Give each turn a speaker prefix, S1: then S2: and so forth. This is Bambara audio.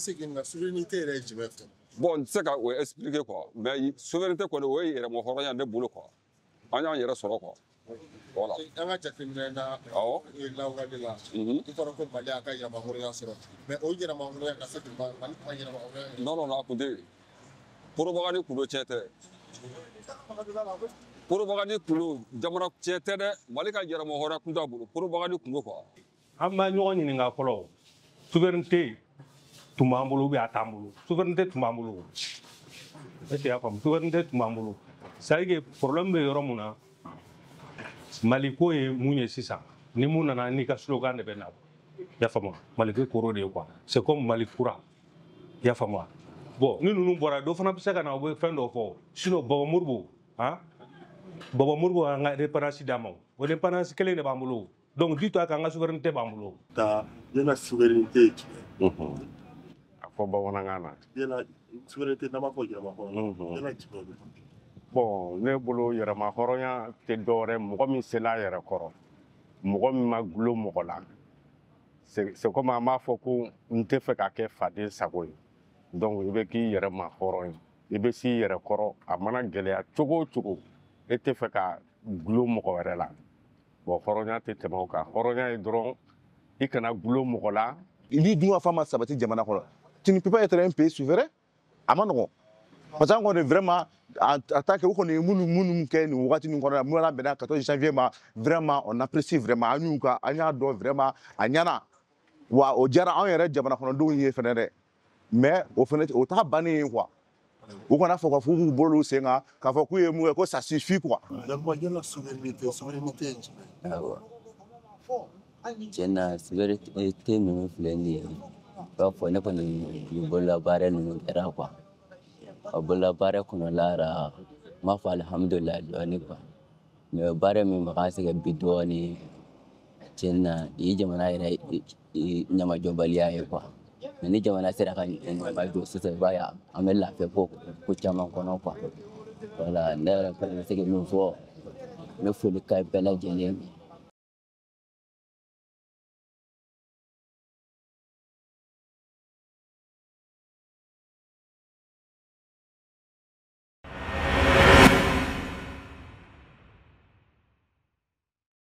S1: se k'i ka souveraineté yɛrɛ ye jumɛn fɔ?
S2: Bon n tɛ se ka o expliquer quoi mais souveraineté kɔni o ye yɛrɛma hɔrɔnya ne bolo quoi an y'an yɛrɛ sɔrɔ quoi voilà.
S1: An ka jateminɛ na lawale la i fɔra ko Mali a ka yɛrɛma hɔrɔnya sɔrɔ mais o yɛrɛma hɔrɔnya ka se ka Mali ka yɛrɛma hɔrɔnya
S2: non a tun tɛ yen porobagani kun do tiɲɛ tɛ porobagani kun do jamana tiɲɛ tɛ dɛ Mali ka yɛrɛma hɔrɔnya kun t'a bolo porobagani kun do quoi.
S3: An b'a ɲɔgɔn ɲininka fɔlɔ souveraineté tun b'an bolo a t'an bolo souveraineté tun b'an bolo est-ce que y'a faamu souveraineté tun b'an bolo c'est à dire que problème bɛ yɔrɔ mun na Mali ko ye mun ye sisan ni mun nana n'i ka slogan de bɛ na y'a faamu Mali ko kɔrɔ de ye quoi c'est comme Mali kura y'a faamu bon ni ninnu bɔra dɔ fana bɛ se ka na u bɛ fɛn dɔ fɔ sinon Baba Moribo Baba Moribo an ka indépendance d'a ma o indépendance kelen de b'an bolo donc dis-toi qu'an ka souveraineté b'an bolo.
S1: Yana souveraineté
S4: a fɔ bamanankan na.
S1: Yana souveraineté n'a ma fɔ yɛrɛma hɔrɔnya yana jumɛn de?
S4: Bon ne bolo yɛrɛma hɔrɔnya tɛ dɔwɛrɛ mɔgɔ min sela a yɛrɛ kɔrɔ mɔgɔ min ma gulo mɔgɔ la c'est comme an b'a fɔ ko n tɛ fɛ ka kɛ faden sago ye donc i bɛ k'i yɛrɛ ma hɔrɔn ye i bɛ s'i yɛrɛ kɔrɔ a mana gɛlɛya cogo o cogo e tɛ fɛ ka gulo mɔgɔ wɛrɛ la bon hɔrɔnya tɛ tɛmɛ o kan hɔrɔnya ye dɔrɔn i kana gulo mɔgɔ la.
S5: Ni dun ka fa ma sabati jamana kɔnɔ tu ne peux pas être un pays souverain a ma nɔgɔn parce que an kɔni vraiment en tant que u kɔni ye minnu kɛ nin wagati nin kɔnɔ mun bɛnna 14 janvier ma vraiment on apprécie vraiment an y'a dɔn vraiment a ɲɛna wa o diyara anw yɛrɛ jamana kɔnɔdenw ye fɛnɛ dɛ mais o fɛnɛ o t'a bannen ye quoi u kana fɔ k'u b'u bolo sen kan k'a fɔ k'u ye mun kɛ ko ça suffit quoi.
S1: Yala souveraineté ye jumɛn?
S6: Awɔ tiɲɛ na souveraineté ninnu filɛ nin ye i b'a fɔ ne kɔni bololabaara ninnu kɛra quoi a bololabaara kɔnɔla la n b'a fɔ alihamudulilayi dɔɔni quoi mais baara min bɛ k'an sɛgɛn bi dɔɔni tiɲɛ na nin ye jamana yɛrɛ ɲamajɔbaliya ye quoi mais ni jamana sera ka ɲamajɔ sisan i b'a ye an bɛ lafiya ko caman kɔnɔ quoi voilà ne yɛrɛ fana bɛ se ka min fɔ n bɛ foli k'a bɛɛ lajɛlen